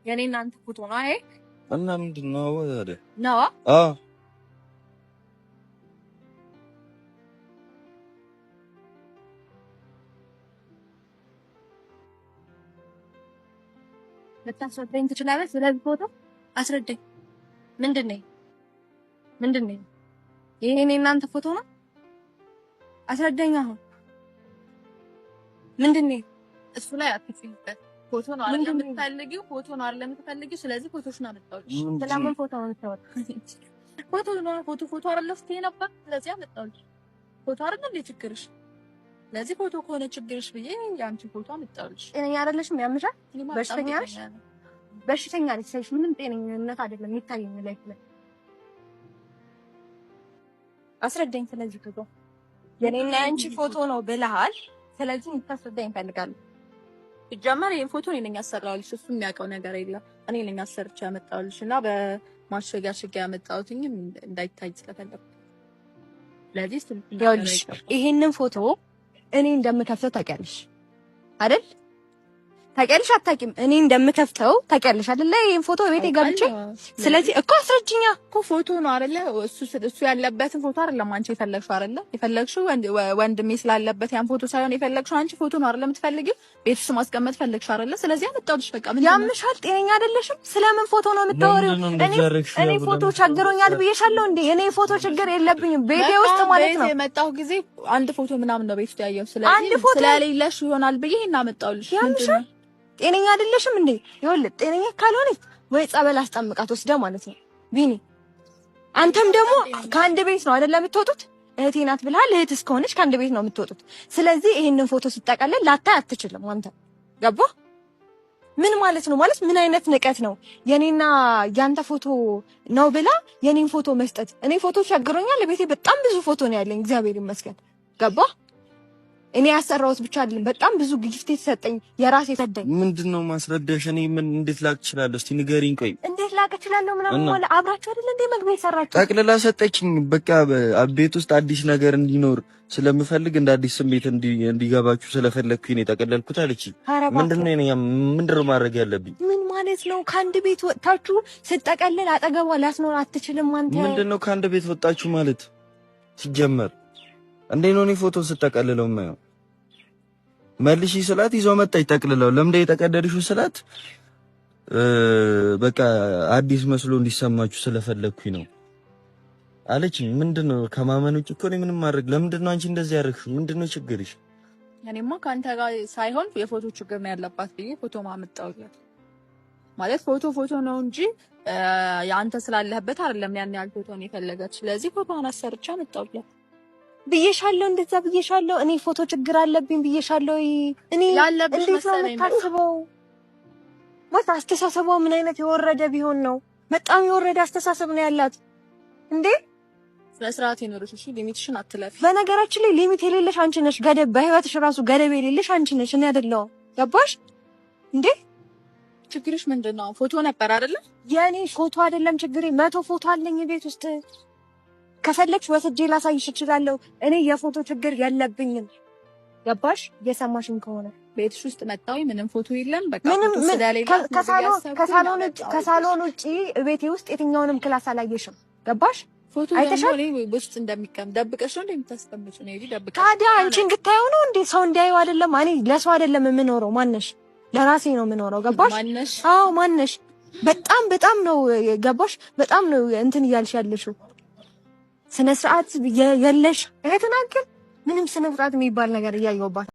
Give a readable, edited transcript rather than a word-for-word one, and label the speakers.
Speaker 1: የኔ እናንተ ፎቶ ነው አይ
Speaker 2: እና ምንድነው ወደ
Speaker 1: ነው ልታስረዳኝ ትችላለህ? ስለዚህ ፎቶ አስረዳኝ። ምንድነው ይሄ የኔ እናንተ ፎቶ ነው? አስረዳኝ። አሁን ምንድነው እሱ ላይ አትፍይበት። ፎቶ ነው አይደል የምትፈልጊው? ፎቶ ነው አይደል የምትፈልጊው? ስለዚህ ፎቶሽን አመጣሁልሽ። ስለምን ፎቶ ነው የምታወጣው? ፎቶ አይደል ስትይ ነበር። ስለዚህ አመጣሁልሽ። ፎቶ አይደል እንዴ ችግርሽ? ስለዚህ ፎቶ ከሆነ ችግርሽ ብዬ ያንቺ ፎቶ አመጣሁልሽ። ጤነኛ አይደለሽም? ያምሻል? በሽተኛ ነሽ። ሳይሽ ምንም ጤነኝነት አይደለም የሚታየኝ ላይፍ ላይ። አስረዳኝ። ስለዚህ ፎቶ የኔና ያንቺ ፎቶ ነው ብለሃል። ስለዚህ እንድታስረዳኝ እፈልጋለሁ። ጀመር ይሄን ፎቶ እኔ ነኝ ያሰራሁልሽ። እሱ የሚያውቀው ነገር የለም። እኔ ነኝ አሰርቼ ያመጣሁልሽ እና በማሸጊያ ያመጣሁትኝ እንዳይታይ ስለፈለኩ። ለዚህ ይሄንን ፎቶ እኔ እንደምከፍተው ታውቂያለሽ አይደል? ታውቂያለሽ አታውቂም? እኔ እንደምከፍተው ታውቂያለሽ አይደል? ይሄን ፎቶ ቤቴ ገብቼ ስለዚህ እኮ አስረጅኛ እኮ ፎቶ ነው አይደለ? እሱ ያለበትን ፎቶ አይደለም አንቺ የፈለግሽው አይደለ? የፈለግሽው ወንድሜ ስላለበት ያን ፎቶ ሳይሆን የፈለግሽው አንቺ ፎቶ ነው አይደለ የምትፈልጊው? ቤት ውስጥ ማስቀመጥ ፈልግሽ አይደለ? ስለዚህ አመጣሁልሽ። በቃ ምን ያምሻል? ጤነኛ አይደለሽም? ስለምን ፎቶ ነው የምታወሪው? እኔ ፎቶ ቸግሮኛል ብዬሻለሁ እንዴ? እኔ ፎቶ ችግር የለብኝም ቤቴ ውስጥ ማለት ነው። የመጣው ጊዜ አንድ ፎቶ ምናምን ነው ቤት ውስጥ ያየው። ስለዚህ ስለሌለሽ ይሆናል ብዬ እናመጣሁልሽ። ያምሻል? ጤነኛ አይደለሽም እንዴ? ይኸውልህ ጤነኛ ካልሆነች ወይ ጸበል አስጠምቃት ወስደ ማለት ነው ቢኒ። አንተም ደግሞ ከአንድ ቤት ነው አይደል የምትወጡት? እህቴ ናት ብለሃል። እህት እስከሆነች ከአንድ ቤት ነው የምትወጡት። ስለዚህ ይሄንን ፎቶ ሲጠቀለል ላታይ አትችልም አንተ። ገባ? ምን ማለት ነው? ማለት ምን አይነት ንቀት ነው? የኔና ያንተ ፎቶ ነው ብላ የኔን ፎቶ መስጠት። እኔ ፎቶ ቸግሮኛል። ለቤቴ በጣም ብዙ ፎቶ ነው ያለኝ፣ እግዚአብሔር ይመስገን። ገባ? እኔ ያሰራሁት ብቻ አይደለም፣ በጣም ብዙ ጊፍት የተሰጠኝ የራሴ ሰደኝ።
Speaker 2: ምንድነው ማስረዳሽ? እኔ ምን እንዴት ላክ እችላለሁ? እስቲ ንገሪኝ። ቆይ
Speaker 1: እንዴት ላክ እችላለሁ? ምናምን ማለት አብራችሁ አይደል እንዴ መግቢያ የሰራችሁ?
Speaker 2: ጠቅልላ ሰጠችኝ። በቃ ቤት ውስጥ አዲስ ነገር እንዲኖር ስለምፈልግ እንደ አዲስ ስሜት እንዲገባችሁ ስለፈለግኩኝ ነው የጠቀለልኩት አለችኝ። ምንድነው ማድረግ ያለብኝ?
Speaker 1: ምን ማለት ነው? ከአንድ ቤት ወጣችሁ ስትጠቀልል አጠገቧ ላስኖር አትችልም አንተ?
Speaker 2: ምንድነው ከአንድ ቤት ወጣችሁ ማለት? ሲጀመር እንዴ ነው እኔ ፎቶ ስጠቀልለው ማየው? መልሺ ስላት ይዞ መጣች ጠቅልለው። ለምንድን ነው የተቀደድሽው ስላት በቃ አዲስ መስሎ እንዲሰማችሁ ስለፈለግኩኝ ነው አለችኝ። ምንድነው ከማመን ውጭ እኮ እኔ ምንም ማድረግ። ለምንድን ነው አንቺ እንደዚህ ያደረግሽው? ምንድነው ችግርሽ?
Speaker 1: እኔማ ካንተ ጋር ሳይሆን የፎቶ ችግር ነው ያለባት ብዬ ፎቶ ማመጣውላት ማለት ፎቶ ነው እንጂ ያንተ ስላለህበት አይደለም ያን ያህል ፎቶ ነው የፈለገች። ስለዚህ ፎቶውን አሰርቻ አመጣውላት ብዬሻለሁ። እንደዛ ብዬሻለሁ። እኔ ፎቶ ችግር አለብኝ ብዬሻለሁ። እኔ እንዴት ነው የምታስበው? ማለት አስተሳሰቧ ምን አይነት የወረደ ቢሆን ነው? በጣም የወረደ አስተሳሰብ ነው ያላት እንዴ። ለስርዓት ይኖርሽ። እሺ ሊሚትሽን አትለፊ። በነገራችን ላይ ሊሚት የሌለሽ አንቺ ነሽ። ገደብ በህይወትሽ ራሱ ገደብ የሌለሽ አንቺ ነሽ፣ እኔ አይደለሁም። ገባሽ እንዴ? ችግርሽ ምንድነው? ፎቶ ነበር አይደለ? የኔ ፎቶ አይደለም ችግሬ። 100 ፎቶ አለኝ ቤት ውስጥ። ከፈለግሽ ወስጄ ላሳይሽ እችላለሁ። እኔ የፎቶ ችግር የለብኝም። ገባሽ? የሰማሽኝ ከሆነ ቤትሽ ውስጥ መጣሁ፣ ምንም ፎቶ የለም። በቃ ከሳሎን ውጪ ቤቴ ውስጥ የትኛውንም ክላስ አላየሽም። ገባሽ? ፎቶ አይተሻል? ውስጥ እንደሚቀም ደብቀሽ ነው እንደምታስቀምጪው ነው እንጂ ደብቀሽ። ታዲያ አንቺ እንድታየው ነው እንዴ? ሰው እንዲያየው አይደለም። እኔ ለሰው አይደለም የምኖረው። ማነሽ? ለራሴ ነው የምኖረው። ገባሽ? አዎ ማነሽ? በጣም ነው ገባሽ? በጣም ነው እንትን እያልሽ ያለሽው። ስነ ስርዓት የለሽ እህት ናት። ግን ምንም ስነ ስርዓት የሚባል ነገር እያየሁባት